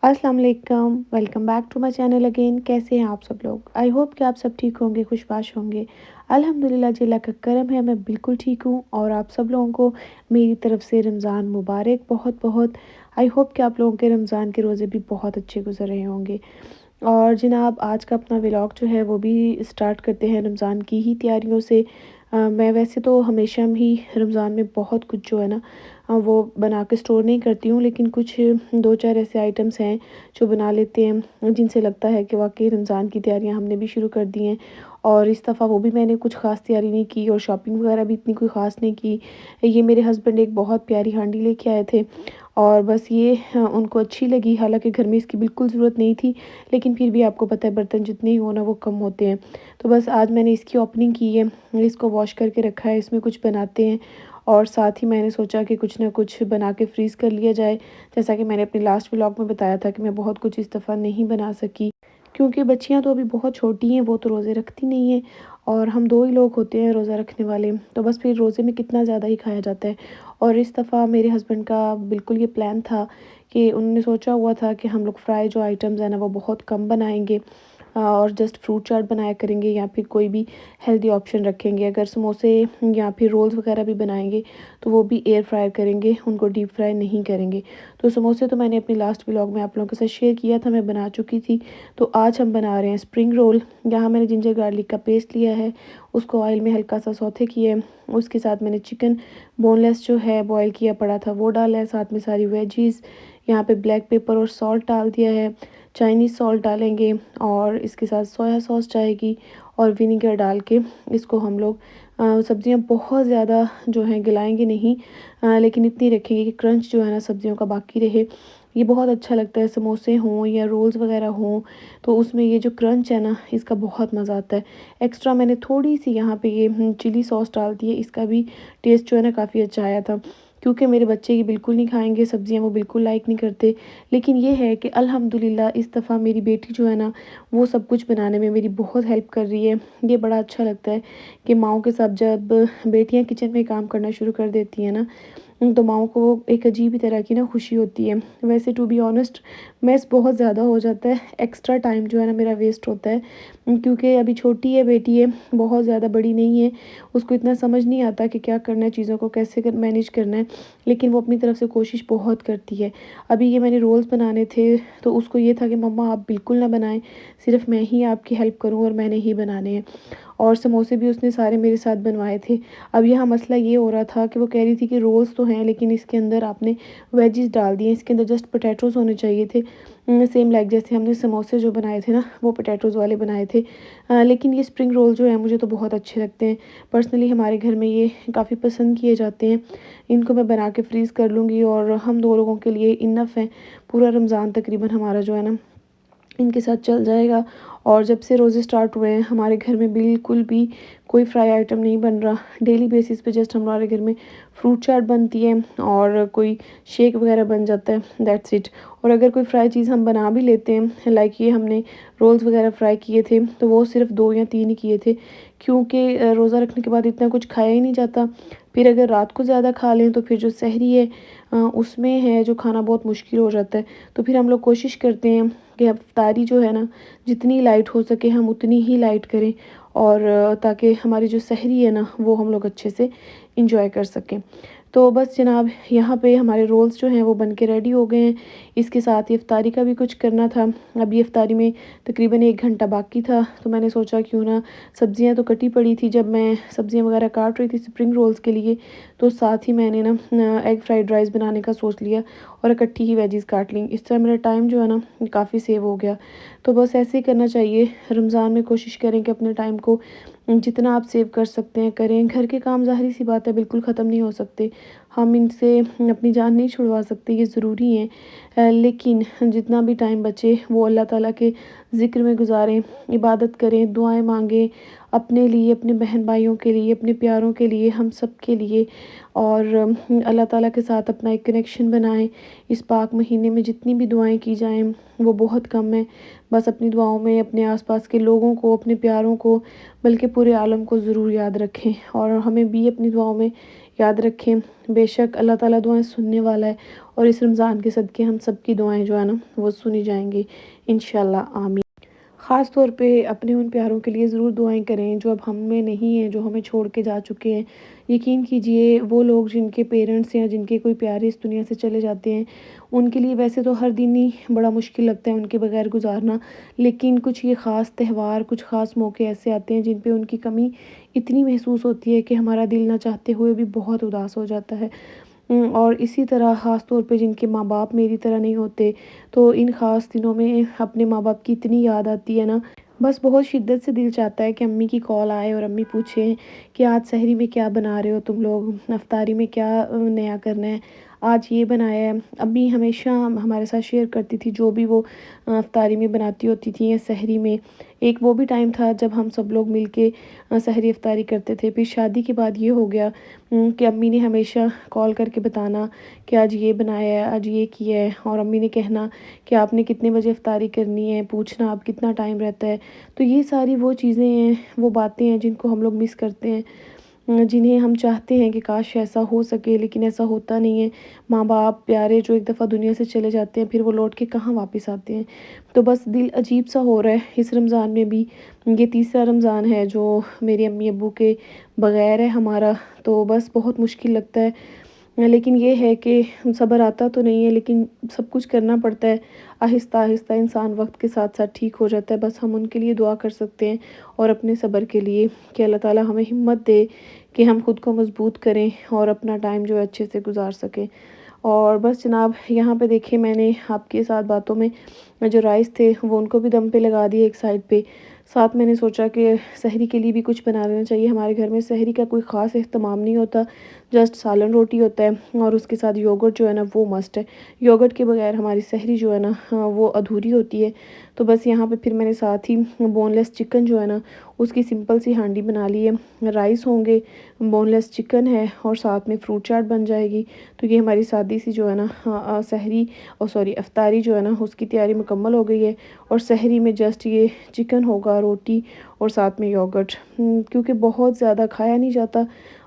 अस्सलाम वालेकुम, welcome back to my channel again. कैसे हैं आप सब लोग? आई होप कि आप सब ठीक होंगे, खुशबाश होंगे। अल्हम्दुलिल्लाह जी, अल्लाह का करम है, मैं बिल्कुल ठीक हूँ और आप सब लोगों को मेरी तरफ से रमज़ान मुबारक बहुत-बहुत। आई होप कि आप लोगों के रमज़ान के रोज़े भी बहुत अच्छे गुज़र रहे होंगे। और जनाब, आज का अपना व्लॉग जो है वो भी स्टार्ट करते हैं रमज़ान की ही तैयारियों से। मैं वैसे तो हमेशा ही रमज़ान में बहुत कुछ जो है ना वो बना के स्टोर नहीं करती हूँ, लेकिन कुछ 2-4 ऐसे आइटम्स हैं जो बना लेते हैं जिनसे लगता है कि वाक़ई रमज़ान की तैयारियाँ हमने भी शुरू कर दी हैं। और इस दफ़ा वो भी मैंने कुछ ख़ास तैयारी नहीं की और शॉपिंग वगैरह भी इतनी कोई ख़ास नहीं की। ये मेरे हस्बैंड एक बहुत प्यारी हांडी लेके आए थे और बस ये उनको अच्छी लगी। हालाँकि घर में इसकी बिल्कुल ज़रूरत नहीं थी, लेकिन फिर भी आपको पता है बर्तन जितने ही हो ना वो कम होते हैं। तो बस आज मैंने इसकी ओपनिंग की है, इसको वॉश करके रखा है, इसमें कुछ बनाते हैं और साथ ही मैंने सोचा कि कुछ ना कुछ बना के फ्रीज़ कर लिया जाए। जैसा कि मैंने अपने लास्ट व्लॉग में बताया था कि मैं बहुत कुछ इस दफ़ा नहीं बना सकी, क्योंकि बच्चियाँ तो अभी बहुत छोटी हैं, वो तो रोज़े रखती नहीं हैं और हम 2 ही लोग होते हैं रोज़ा रखने वाले। तो बस फिर रोज़े में कितना ज़्यादा ही खाया जाता है। और इस दफ़ा मेरे हस्बैंड का बिल्कुल ये प्लान था कि उन्होंने सोचा हुआ था कि हम लोग फ्राई जो आइटम्स हैं ना वो बहुत कम बनाएँगे और जस्ट फ्रूट चाट बनाया करेंगे या फिर कोई भी हेल्दी ऑप्शन रखेंगे। अगर समोसे या फिर रोल्स वगैरह भी बनाएँगे तो वो भी एयर फ्रायर करेंगे, उनको डीप फ्राई नहीं करेंगे। तो समोसे तो मैंने अपने लास्ट व्लॉग में आप लोगों के साथ शेयर किया था, मैं बना चुकी थी। तो आज हम बना रहे हैं स्प्रिंग रोल। यहाँ मैंने जिंजर गार्लिक का पेस्ट लिया है, उसको ऑयल में हल्का सा सौते किया है। उसके साथ मैंने चिकन बोनलेस जो है बॉयल किया पड़ा था वो डाला है, साथ में सारी वेजीज़। यहाँ पे ब्लैक पेपर और सॉल्ट डाल दिया है, चाइनीज़ सॉल्ट डालेंगे और इसके साथ सोया सॉस जाएगी और विनीगर डाल के इसको हम लोग सब्ज़ियाँ बहुत ज़्यादा जो हैं गलाएंगे नहीं, लेकिन इतनी रखेंगे कि क्रंच जो है ना सब्ज़ियों का बाकी रहे। ये बहुत अच्छा लगता है, समोसे हों या रोल्स वगैरह हों तो उसमें ये जो क्रंच है ना इसका बहुत मज़ा आता है। एक्स्ट्रा मैंने थोड़ी सी यहाँ पे ये चिली सॉस डाल दी है, इसका भी टेस्ट जो है ना काफ़ी अच्छा आया था। क्योंकि मेरे बच्चे ये बिल्कुल नहीं खाएँगे सब्ज़ियाँ, वो बिल्कुल लाइक नहीं करते। लेकिन ये है कि अल्हम्दुलिल्लाह इस दफ़ा मेरी बेटी जो है ना वो सब कुछ बनाने में मेरी बहुत हेल्प कर रही है। ये बड़ा अच्छा लगता है कि माँओं के साथ जब बेटियाँ किचन में काम करना शुरू कर देती हैं ना, तो माँओं को एक अजीब ही तरह की ना खुशी होती है। वैसे टू बी ऑनेस्ट मेस बहुत ज़्यादा हो जाता है, एक्स्ट्रा टाइम जो है ना मेरा वेस्ट होता है, क्योंकि अभी छोटी है बेटी है, बहुत ज़्यादा बड़ी नहीं है। उसको इतना समझ नहीं आता कि क्या करना है, चीज़ों को कैसे मैनेज करना है, लेकिन वो अपनी तरफ से कोशिश बहुत करती है। अभी ये मैंने रोल्स बनाने थे तो उसको ये था कि मम्मा आप बिल्कुल ना बनाएं, सिर्फ मैं ही आपकी हेल्प करूं और मैंने ही बनाने हैं। और समोसे भी उसने सारे मेरे साथ बनवाए थे। अब यहाँ मसला ये हो रहा था कि वो कह रही थी कि रोल्स तो हैं लेकिन इसके अंदर आपने वेजिस डाल दिए, इसके अंदर जस्ट पोटैटोज़ होने चाहिए थे। सेम लाइक जैसे हमने समोसे जो बनाए थे ना वो पोटैटोज़ वाले बनाए थे। लेकिन ये स्प्रिंग रोल जो है मुझे तो बहुत अच्छे लगते हैं। पर्सनली हमारे घर में ये काफ़ी पसंद किए जाते हैं। इनको मैं बना के फ्रीज़ कर लूँगी और हम 2 लोगों के लिए इनफ है। पूरा रमज़ान तकरीबन हमारा जो है ना इनके साथ चल जाएगा। और जब से रोज़े स्टार्ट हुए हैं हमारे घर में बिल्कुल भी कोई फ्राई आइटम नहीं बन रहा। डेली बेसिस पे जस्ट हमारे घर में फ्रूट चाट बनती है और कोई शेक वगैरह बन जाता है, दैट्स इट। और अगर कोई फ्राई चीज़ हम बना भी लेते हैं, लाइक ये हमने रोल्स वगैरह फ्राई किए थे तो वो सिर्फ 2 या 3 ही किए थे, क्योंकि रोज़ा रखने के बाद इतना कुछ खाया ही नहीं जाता। फिर अगर रात को ज़्यादा खा लें तो फिर जो सहरी है उसमें है जो खाना बहुत मुश्किल हो जाता है। तो फिर हम लोग कोशिश करते हैं कि इफ्तारी जो है ना जितनी लाइट हो सके हम उतनी ही लाइट करें और ताकि हमारी जो सहरी है ना वो हम लोग अच्छे से इंजॉय कर सकें। तो बस जनाब यहाँ पे हमारे रोल्स जो हैं वो बन के रेडी हो गए हैं। इसके साथ ही इफ्तारी का भी कुछ करना था। अभी इफ्तारी में तकरीबन 1 घंटा बाकी था तो मैंने सोचा क्यों ना, सब्ज़ियाँ तो कटी पड़ी थी जब मैं सब्ज़ियाँ वगैरह काट रही थी स्प्रिंग रोल्स के लिए, तो साथ ही मैंने ना एग फ्राइड राइस बनाने का सोच लिया और इकट्ठी ही वेजीज़ काट ली। इस तरह मेरा टाइम जो है ना काफ़ी सेव हो गया। तो बस ऐसे ही करना चाहिए। रमज़ान में कोशिश करें कि अपने टाइम को जितना आप सेव कर सकते हैं करें। घर के काम ज़ाहिर सी बात है बिल्कुल ख़त्म नहीं हो सकते, हम इनसे अपनी जान नहीं छुड़वा सकते, ये ज़रूरी है। लेकिन जितना भी टाइम बचे वो अल्लाह ताला के ज़िक्र में गुजारें, इबादत करें, दुआएं मांगें अपने लिए, अपने बहन भाइयों के लिए, अपने प्यारों के लिए, हम सब के लिए। और अल्लाह ताला के साथ अपना एक कनेक्शन बनाएं। इस पाक महीने में जितनी भी दुआएं की जाएं वो बहुत कम है। बस अपनी दुआओं में अपने आसपास के लोगों को, अपने प्यारों को, बल्कि पूरे आलम को ज़रूर याद रखें और हमें भी अपनी दुआओं में याद रखें। बेशक अल्लाह ताला दुआएं सुनने वाला है اور اس رمضان کے صدقے ہم سب کی دعائیں جو ہے نا وہ سنی جائیں گی انشاءاللہ، آمین۔ خاص طور پہ اپنے ان پیاروں کے لیے ضرور دعائیں کریں جو اب ہم میں نہیں ہیں، جو ہمیں چھوڑ کے جا چکے ہیں۔ یقین کیجئے وہ لوگ جن کے پیرنٹس یا جن کے کوئی پیارے اس دنیا سے چلے جاتے ہیں، ان کے لیے ویسے تو ہر دن ہی بڑا مشکل لگتا ہے ان کے بغیر گزارنا، لیکن کچھ یہ خاص تہوار، کچھ خاص موقع ایسے آتے ہیں جن پہ ان کی کمی اتنی محسوس ہوتی ہے کہ ہمارا دل نہ چاہتے ہوئے بھی بہت اداس ہو جاتا ہے۔ اور اسی طرح خاص طور پہ جن کے ماں باپ میری طرح نہیں ہوتے، تو ان خاص دنوں میں اپنے ماں باپ کی اتنی یاد آتی ہے نا، بس بہت شدت سے دل چاہتا ہے کہ امی کی کال آئے اور امی پوچھیں کہ آج سحری میں کیا بنا رہے ہو تم لوگ، افطاری میں کیا نیا کرنا ہے، آج یہ بنایا ہے۔ امی ہمیشہ ہمارے ساتھ شیئر کرتی تھی جو بھی وہ افطاری میں بناتی ہوتی تھی یا سحری میں۔ ایک وہ بھی ٹائم تھا جب ہم سب لوگ مل کے سحری افطاری کرتے تھے۔ پھر شادی کے بعد یہ ہو گیا کہ امی نے ہمیشہ کال کر کے بتانا کہ آج یہ بنایا ہے، آج یہ کیا ہے، اور امی نے کہنا کہ آپ نے کتنے بجے افطاری کرنی ہے، پوچھنا آپ کتنا ٹائم رہتا ہے۔ تو یہ ساری وہ چیزیں ہیں، وہ باتیں ہیں جن کو ہم لوگ مس کرتے ہیں، جنہیں ہم چاہتے ہیں کہ کاش ایسا ہو سکے، لیکن ایسا ہوتا نہیں ہے۔ ماں باپ پیارے جو ایک دفعہ دنیا سے چلے جاتے ہیں، پھر وہ لوٹ کے کہاں واپس آتے ہیں۔ تو بس دل عجیب سا ہو رہا ہے اس رمضان میں بھی۔ یہ تیسرا رمضان ہے جو میرے امی ابو کے بغیر ہے ہمارا، تو بس بہت مشکل لگتا ہے۔ لیکن یہ ہے کہ صبر آتا تو نہیں ہے، لیکن سب کچھ کرنا پڑتا ہے۔ آہستہ آہستہ انسان وقت کے ساتھ ساتھ ٹھیک ہو جاتا ہے۔ بس ہم ان کے لیے دعا کر سکتے ہیں اور اپنے صبر کے لیے کہ اللہ تعالیٰ ہمیں ہمت دے کہ ہم خود کو مضبوط کریں اور اپنا ٹائم جو ہے اچھے سے گزار سکیں۔ اور بس جناب یہاں پہ دیکھیں، میں نے آپ کے ساتھ باتوں میں جو رائس تھے وہ ان کو بھی دم پہ لگا دیے ایک سائڈ پہ۔ ساتھ میں نے سوچا کہ سحری کے لیے بھی کچھ بنا لینا چاہیے۔ ہمارے گھر میں سحری کا کوئی خاص اہتمام نہیں ہوتا، جسٹ سالن روٹی ہوتا ہے اور اس کے ساتھ یوگرٹ جو ہے نا وہ مسٹ ہے۔ یوگرٹ کے بغیر ہماری سحری جو ہے نا وہ ادھوری ہوتی ہے۔ تو بس یہاں پہ پھر میں نے ساتھ ہی بون لیس چکن جو ہے نا اس کی سمپل سی ہانڈی بنا لی ہے۔ رائس ہوں گے، بون لیس چکن ہے اور ساتھ میں فروٹ چاٹ بن جائے گی۔ تو یہ ہماری سادی سی جو ہے نا سحری افطاری جو ہے نا اس کی تیاری مکمل ہو گئی ہے۔ اور سحری میں جسٹ یہ چکن ہوگا، روٹی اور ساتھ میں یوگرٹ، کیونکہ بہت زیادہ کھایا نہیں جاتا،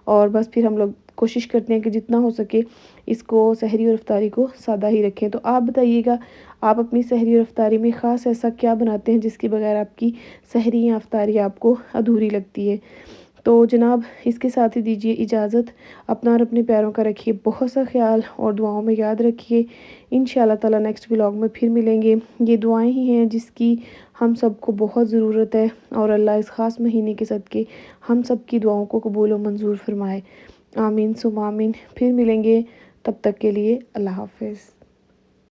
اور بس پھر ہم لوگ کوشش کرتے ہیں کہ جتنا ہو سکے اس کو سحری اور افطاری کو سادہ ہی رکھیں۔ تو آپ بتائیے گا، آپ اپنی سحری اور افطاری میں خاص ایسا کیا بناتے ہیں جس کے بغیر آپ کی سحری یا افطاری آپ کو ادھوری لگتی ہے؟ تو جناب اس کے ساتھ ہی دیجیے اجازت۔ اپنا اور اپنے پیاروں کا رکھیے بہت سا خیال اور دعاؤں میں یاد رکھیے۔ انشاءاللہ تعالیٰ نیکسٹ ولاگ میں پھر ملیں گے۔ یہ دعائیں ہی ہیں جس کی ہم سب کو بہت ضرورت ہے، اور اللہ اس خاص مہینے کے صدقے ہم سب کی دعاؤں کو قبول و منظور فرمائے۔ آمین ثم آمین۔ پھر ملیں گے، تب تک کے لیے اللہ حافظ۔